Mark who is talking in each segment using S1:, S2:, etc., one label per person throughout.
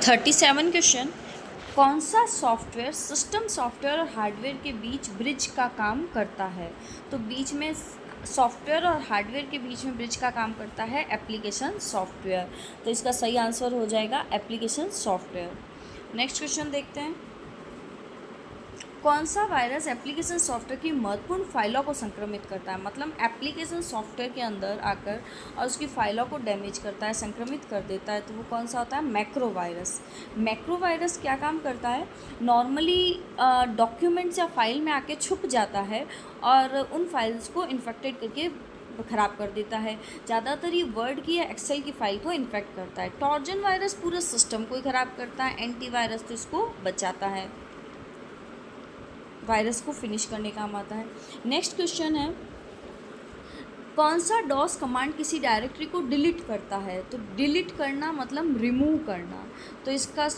S1: 37 question, कौन सा software system software और हार्डवेयर के बीच ब्रिज का काम करता है? तो बीच में सॉफ्टवेयर और हार्डवेयर के बीच में ब्रिज का काम करता है एप्लीकेशन सॉफ्टवेयर। तो इसका सही आंसर हो जाएगा एप्लीकेशन सॉफ्टवेयर। नेक्स्ट क्वेश्चन देखते हैं, कौन सा वायरस एप्लीकेशन सॉफ्टवेयर की महत्वपूर्ण फाइलों को संक्रमित करता है? मतलब एप्लीकेशन सॉफ्टवेयर के अंदर आकर और उसकी फाइलों को डैमेज करता है, संक्रमित कर देता है, तो वो कौन सा होता है? Macro virus. मैक्रो वायरस क्या काम करता है? नॉर्मली डॉक्यूमेंट्स या फाइल में आके छुप जाता है और उन फाइल्स को इन्फेक्टेड करके ख़राब कर देता है। ज़्यादातर ये वर्ड की या एक्सेल की फाइल को इन्फेक्ट करता है। ट्रोजन वायरस पूरे सिस्टम को ही ख़राब करता है। एंटीवायरस तो इसको बचाता है, वायरस को फिनिश करने काम आता है। नेक्स्ट क्वेश्चन है, कौन सा डॉस कमांड किसी डायरेक्टरी को डिलीट करता है? तो डिलीट करना मतलब रिमूव करना, तो इसका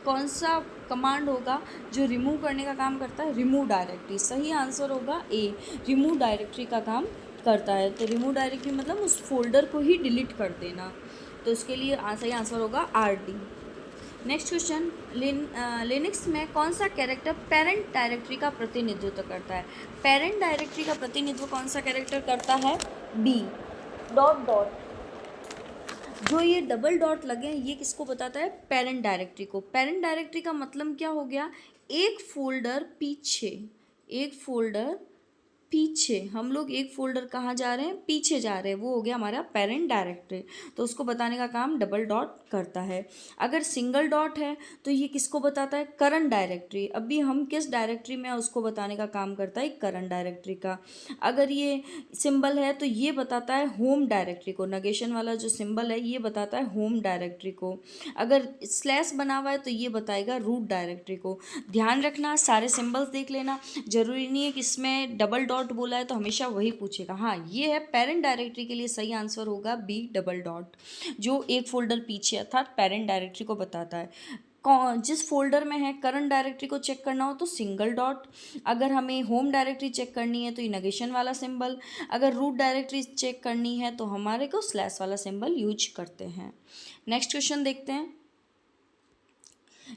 S1: कौन सा कमांड होगा जो रिमूव करने का काम करता है? Remove directory. सही आंसर होगा ए, रिमूव डायरेक्टरी का काम करता है। तो रिमूव डायरेक्टरी मतलब उस फोल्डर को ही डिलीट कर देना, तो इसके लिए सही आंसर होगा R D. Next question, Linux में कौन सा कैरेक्टर पेरेंट डायरेक्टरी का प्रतिनिधित्व करता है? पेरेंट डायरेक्टरी का प्रतिनिधित्व कौन सा कैरेक्टर करता है? B, dot dot. जो ये डबल डॉट लगे हैं ये किसको बताता है? पेरेंट डायरेक्टरी को। पेरेंट डायरेक्टरी का मतलब क्या हो गया? एक फोल्डर पीछे, एक फोल्डर पीछे, हम लोग एक फोल्डर कहाँ जा रहे हैं? पीछे जा रहे हैं, वो हो गया हमारा पेरेंट डायरेक्टरी। तो उसको बताने का काम डबल डॉट करता है। अगर सिंगल डॉट है तो ये किसको बताता है? Current directory. अभी हम किस डायरेक्टरी में है उसको बताने का काम करता है करंट डायरेक्टरी का। अगर ये सिंबल है तो ये बताता है होम डायरेक्टरी को। नेगेशन वाला जो सिंबल है ये बताता है होम डायरेक्टरी को। अगर स्लैश बना हुआ है तो ये बताएगा रूट डायरेक्टरी को। ध्यान रखना, सारे सिंबल्स देख लेना, जरूरी नहीं है कि इसमें डबल डॉट बोला है तो हमेशा वही पूछेगा। हाँ, ये है पेरेंट डायरेक्टरी के लिए सही आंसर होगा बी, डबल डॉट, जो एक फोल्डर पीछे अर्थात पेरेंट डायरेक्टरी को बताता है। जिस फोल्डर में है करंट डायरेक्टरी को चेक करना हो तो सिंगल डॉट, अगर हमें होम डायरेक्टरी चेक करनी है तो ये नेगेशन वाला सिंबल, अगर रूट डायरेक्टरी चेक करनी है तो हमारे को स्लैश वाला सिंबल यूज करते हैं। नेक्स्ट क्वेश्चन देखते हैं,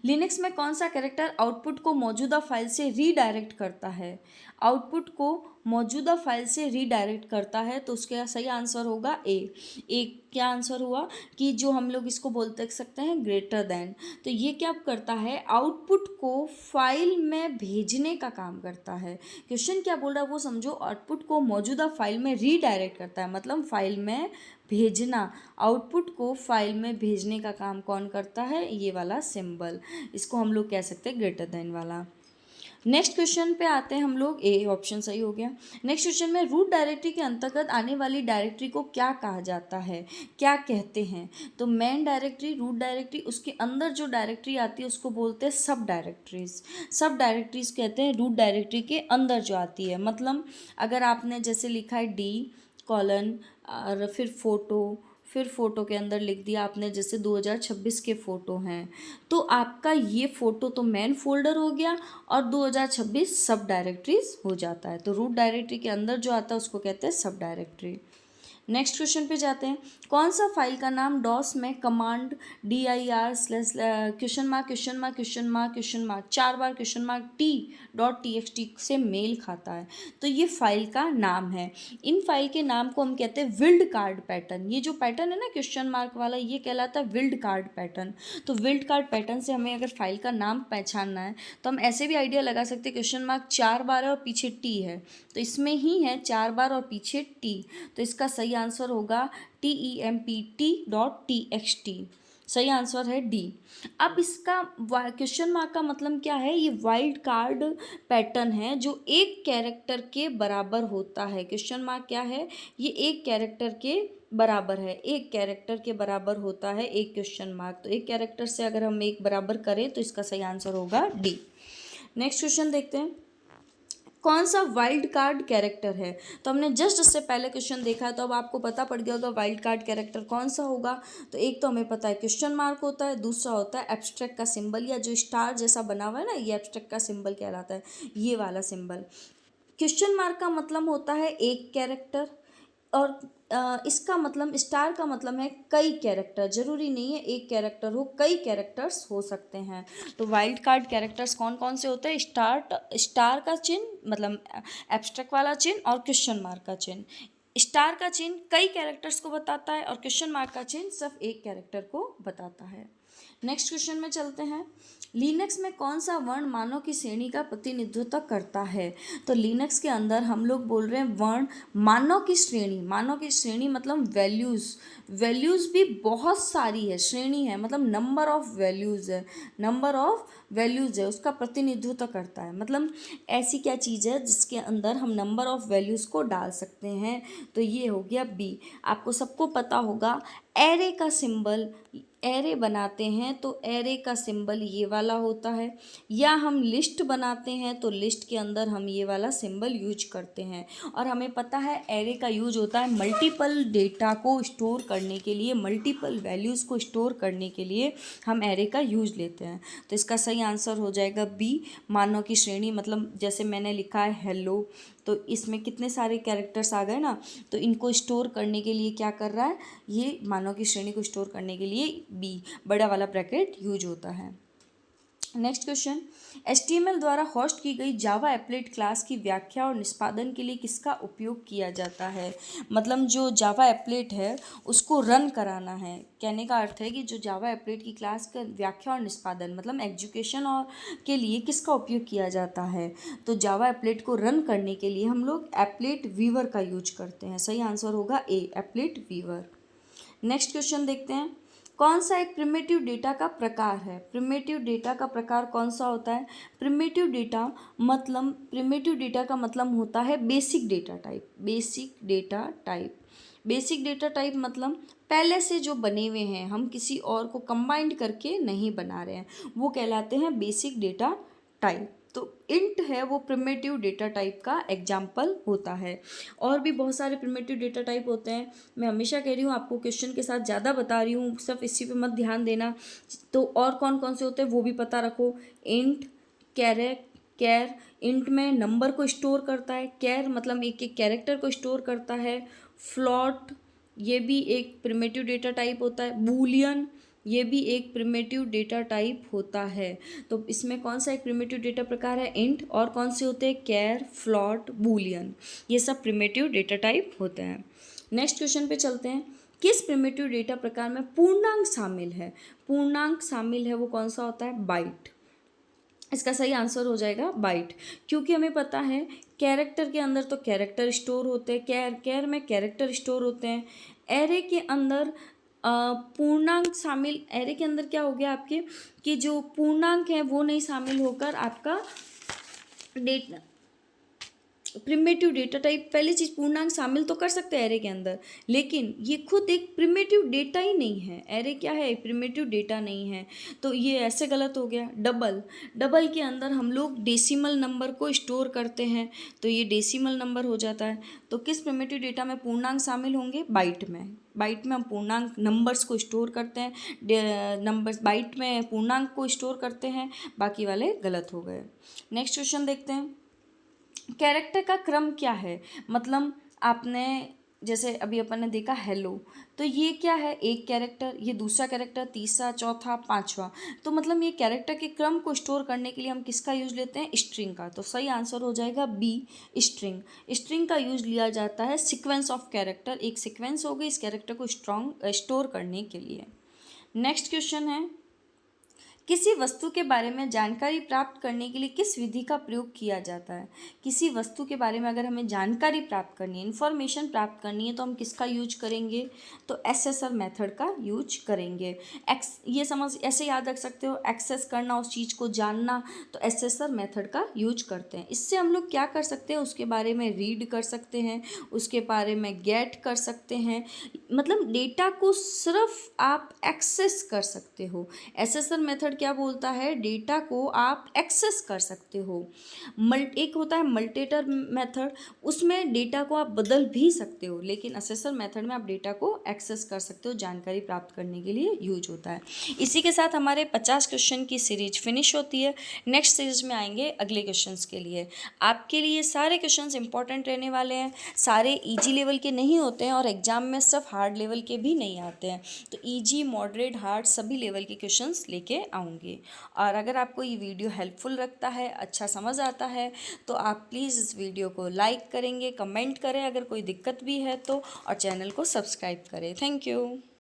S1: लिनक्स में कौन सा कैरेक्टर आउटपुट को मौजूदा फाइल से रीडायरेक्ट करता है? आउटपुट को मौजूदा फाइल से रीडायरेक्ट करता है, तो उसका सही आंसर होगा ए। एक क्या आंसर हुआ कि जो हम लोग इसको बोलते सकते हैं ग्रेटर देन। तो ये क्या करता है? आउटपुट को फाइल में भेजने का काम करता है। क्वेश्चन क्या बोल रहा है वो समझो। आउटपुट को मौजूदा फाइल में रीडायरेक्ट करता है, मतलब फाइल में भेजना। आउटपुट को फाइल में भेजने का काम कौन करता है? ये वाला सिंबल, इसको हम लोग कह सकते हैं ग्रेटर देन वाला। नेक्स्ट क्वेश्चन पे आते हैं हम लोग, ए ऑप्शन सही हो गया। नेक्स्ट क्वेश्चन में रूट डायरेक्टरी के अंतर्गत आने वाली डायरेक्टरी को क्या कहा जाता है, क्या कहते हैं? तो मेन डायरेक्टरी, रूट डायरेक्टरी, उसके अंदर जो डायरेक्टरी आती है उसको बोलते हैं सब डायरेक्टरीज। सब डायरेक्टरीज कहते हैं रूट डायरेक्टरी के अंदर जो आती है। मतलब अगर आपने जैसे लिखा है डी कॉलन और फिर फ़ोटो के अंदर लिख दिया आपने जैसे 2026 के फ़ोटो हैं, तो आपका ये फ़ोटो तो मेन फोल्डर हो गया और 2026 सब डायरेक्टरीज हो जाता है। तो रूट डायरेक्टरी के अंदर जो आता है उसको कहते हैं सब डायरेक्टरी। नेक्स्ट क्वेश्चन पे जाते हैं, कौन सा फाइल का नाम डॉस में command dir slash question mark question mark question mark question mark 4 बार क्वेश्चन मार्क t.txt से मेल खाता है? तो ये फाइल का नाम है। इन फाइल के नाम को हम कहते हैं विल्ड कार्ड पैटर्न। ये जो पैटर्न है ना क्वेश्चन मार्क वाला, ये कहलाता है विल्ड कार्ड पैटर्न। तो विल्ड कार्ड पैटर्न से हमें अगर फाइल का नाम पहचानना है तो हम ऐसे भी आइडिया लगा सकते हैं, क्वेश्चन मार्क 4 बार है और पीछे टी है, तो इसमें ही है 4 बार और पीछे टी, तो इसका सही आंसर होगा tempt.txt। सही आंसर है डी। अब इसका क्वेश्चन मार्क का मतलब क्या है? ये वाइल्ड कार्ड पैटर्न है जो एक कैरेक्टर के बराबर होता है। क्वेश्चन मार्क क्या है? ये एक कैरेक्टर के बराबर है, एक कैरेक्टर के बराबर होता है एक क्वेश्चन मार्क। तो एक कैरेक्टर से अगर हम एक बराबर करें तो इसका सही आंसर होगा डी। नेक्स्ट क्वेश्चन देखते हैं, कौन सा वाइल्ड कार्ड कैरेक्टर है? तो हमने जस्ट इससे पहले क्वेश्चन देखा है, तो अब आपको पता पड़ गया होगा वाइल्ड कार्ड कैरेक्टर कौन सा होगा। तो एक तो हमें पता है क्वेश्चन मार्क होता है, दूसरा होता है एब्स्ट्रैक्ट का सिंबल, या जो स्टार जैसा बना हुआ है ना, ये एब्स्ट्रैक्ट का सिंबल कहलाता है, ये वाला सिंबल। क्वेश्चन मार्क का मतलब होता है एक कैरेक्टर, और इसका मतलब स्टार का मतलब है कई कैरेक्टर, जरूरी नहीं है एक कैरेक्टर हो, कई कैरेक्टर्स हो सकते हैं। तो वाइल्ड कार्ड कैरेक्टर्स कौन कौन से होते हैं? स्टार का चिन्ह मतलब एब्स्ट्रैक्ट वाला चिन्ह और क्वेश्चन मार्क का चिन्ह। स्टार का चिन्ह कई कैरेक्टर्स को बताता है और क्वेश्चन मार्क का चिन्ह सिर्फ एक कैरेक्टर को बताता है। नेक्स्ट क्वेश्चन में चलते हैं। लिनक्स में कौन सा वर्ण मानों की श्रेणी का प्रतिनिधित्व करता है? तो लिनक्स के अंदर हम लोग बोल रहे हैं वर्ण मानों की श्रेणी। मानों की श्रेणी मतलब वैल्यूज़ भी बहुत सारी है, श्रेणी है मतलब नंबर ऑफ वैल्यूज़ है, उसका प्रतिनिधित्व करता है। मतलब ऐसी क्या चीज़ है जिसके अंदर हम नंबर ऑफ वैल्यूज़ को डाल सकते हैं? तो ये हो गया बी। आपको सबको पता होगा एरे का सिंबल, एरे बनाते हैं तो एरे का सिंबल ये वाला होता है, या हम लिस्ट बनाते हैं तो लिस्ट के अंदर हम ये वाला सिंबल यूज करते हैं। और हमें पता है एरे का यूज होता है मल्टीपल डेटा को स्टोर करने के लिए, मल्टीपल वैल्यूज़ को स्टोर करने के लिए हम एरे का यूज लेते हैं। तो इसका सही आंसर हो जाएगा बी, मानव की श्रेणी। मतलब जैसे मैंने लिखा है हेलो, तो इसमें कितने सारे कैरेक्टर्स आ गए ना, तो इनको स्टोर करने के लिए क्या कर रहा है, ये मानव की श्रेणी को स्टोर करने के लिए बी बड़ा वाला ब्रैकेट यूज होता है। नेक्स्ट क्वेश्चन, HTML द्वारा होस्ट की गई जावा एप्लेट क्लास की व्याख्या और निष्पादन के लिए किसका उपयोग किया जाता है? मतलब जो जावा एप्लेट है उसको रन कराना है। कहने का अर्थ है कि जो जावा एप्लेट की क्लास का व्याख्या और निष्पादन मतलब एग्जीक्यूशन और के लिए किसका उपयोग किया जाता है? तो जावा एप्लेट को रन करने के लिए हम लोग एप्लेट वीवर का यूज करते हैं। सही आंसर होगा ए, एप्लेट वीवर। नेक्स्ट क्वेश्चन देखते हैं। कौन सा एक प्रिमिटिव डेटा का प्रकार है? प्रिमिटिव डेटा का प्रकार कौन सा होता है? प्रिमिटिव डेटा का मतलब होता है basic data type. Basic data type मतलब पहले से जो बने हुए हैं, हम किसी और को कंबाइंड करके नहीं बना रहे हैं, वो कहलाते हैं बेसिक डेटा टाइप। तो इंट है वो प्रिमिटिव डेटा टाइप का एग्जाम्पल होता है। और भी बहुत सारे प्रिमिटिव डेटा टाइप होते हैं। मैं हमेशा कह रही हूँ आपको, क्वेश्चन के साथ ज़्यादा बता रही हूँ, सिर्फ इसी पे मत ध्यान देना। तो और कौन कौन से होते हैं वो भी पता रखो। इंट, कैर, इंट में नंबर को स्टोर करता है, कैर मतलब एक एक कैरेक्टर को स्टोर करता है, फ्लॉट ये भी एक प्रिमिटिव डेटा टाइप होता है, बूलियन ये भी एक प्रिमिटिव डेटा टाइप होता है। तो इसमें कौन सा एक प्रिमिटिव डेटा प्रकार है? इंट। और कौन से होते हैं? कैर, फ्लॉट, बूलियन, ये सब प्रिमिटिव डेटा टाइप होते हैं। नेक्स्ट क्वेश्चन पे चलते हैं। किस प्रिमिटिव डेटा प्रकार में पूर्णांक शामिल है? पूर्णांक शामिल है वो कौन सा होता है? बाइट। इसका सही आंसर हो जाएगा बाइट, क्योंकि हमें पता है कैरेक्टर के अंदर तो कैरेक्टर स्टोर होते हैं, कैर में कैरेक्टर स्टोर होते हैं। एरे के अंदर पूर्णांक शामिल, एरे के अंदर क्या हो गया आपके कि जो पूर्णांक है वो नहीं शामिल होकर आपका डेटा प्रिमिटिव डेटा टाइप, पहली चीज़ पूर्णांक शामिल तो कर सकते हैं एरे के अंदर, लेकिन ये खुद एक प्रिमिटिव डेटा ही नहीं है। एरे क्या है? प्रिमिटिव डेटा नहीं है, तो ये ऐसे गलत हो गया। डबल के अंदर हम लोग डेसिमल नंबर को स्टोर करते हैं, तो ये डेसिमल नंबर हो जाता है। तो किस प्रिमिटिव डेटा में पूर्णांक शामिल होंगे? बाइट में हम पूर्णांक नंबर्स को स्टोर करते हैं, नंबर्स बाइट में पूर्णांक को स्टोर करते हैं, बाकी वाले गलत हो गए। नेक्स्ट क्वेश्चन देखते हैं। कैरेक्टर का क्रम क्या है? मतलब आपने जैसे अभी अपन ने देखा हेलो, तो ये क्या है? एक कैरेक्टर, ये दूसरा कैरेक्टर, तीसरा, चौथा, पांचवा। तो मतलब ये कैरेक्टर के क्रम को स्टोर करने के लिए हम किसका यूज लेते हैं? स्ट्रिंग का। तो सही आंसर हो जाएगा बी, स्ट्रिंग का यूज लिया जाता है सीक्वेंस ऑफ कैरेक्टर, एक सीक्वेंस हो गई इस कैरेक्टर को स्टोर करने के लिए। नेक्स्ट क्वेश्चन है, किसी वस्तु के बारे में जानकारी प्राप्त करने के लिए किस विधि का प्रयोग किया जाता है? किसी वस्तु के बारे में अगर हमें जानकारी प्राप्त करनी है, इन्फॉर्मेशन प्राप्त करनी है, तो हम किसका यूज करेंगे? तो एसेसर मेथड का यूज करेंगे। ये समझ ऐसे याद रख सकते हो, एक्सेस करना, उस चीज़ को जानना, तो एसेसर मेथड का यूज करते हैं। इससे हम लोग क्या कर सकते हैं? उसके बारे में रीड कर सकते हैं, उसके बारे में गेट कर सकते हैं, मतलब डेटा को सिर्फ आप एक्सेस कर सकते हो। एसेसर मेथड मेथड क्या बोलता है, डेटा को आप एक्सेस कर सकते हो। एक होता है मल्टेटर मेथड, उसमें डेटा को आप बदल भी सकते हो, लेकिन असेसर मेथड में आप डेटा को एक्सेस कर सकते हो, जानकारी प्राप्त करने के लिए यूज होता है। इसी के साथ हमारे 50 क्वेश्चन की सीरीज फिनिश होती है। नेक्स्ट सीरीज में आएंगे अगले क्वेश्चंस के लिए। आपके लिए सारे क्वेश्चंस इंपॉर्टेंट रहने वाले हैं, सारे इजी लेवल के नहीं होते हैं और एग्जाम में सिर्फ हार्ड लेवल के भी नहीं आते हैं, तो इजी, मॉडरेट, हार्ड सभी लेवल के क्वेश्चंस लेके आऊँगी। और अगर आपको ये वीडियो हेल्पफुल लगता है, अच्छा समझ आता है, तो आप प्लीज़ इस वीडियो को लाइक करेंगे, कमेंट करें अगर कोई दिक्कत भी है तो, और चैनल को सब्सक्राइब करें। Thank you.